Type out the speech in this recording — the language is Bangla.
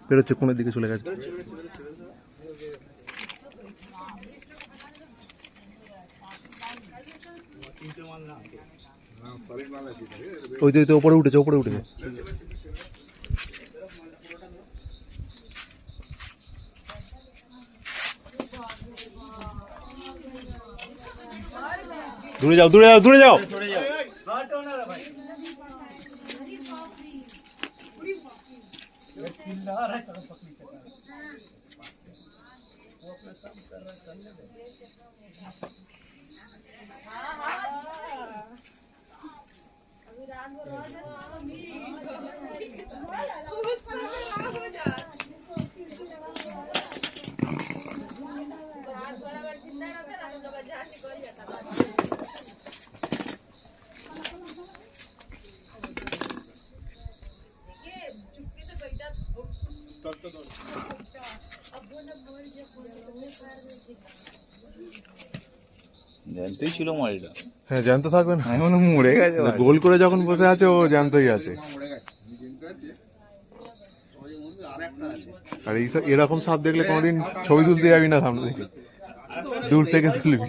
বেরোচ্ছে, কোনের দিকে চলে গেছে। ওই তো উপরে উঠেছে, উপরে উঠেছে। দূরে যাও, দূরে যাও, দূরে যাও। জ্যান্তই ছিল মালটা। হ্যাঁ, জ্যান্ত থাকবে না, এখনো মরে গেছে। গোল করে যখন বসে আছে ও জ্যান্তই আছে। আর এরকম সাপ দেখলে কোনোদিন ছবি তুলতে যাবি না সামনে থেকে, দূর থেকে তুলবি।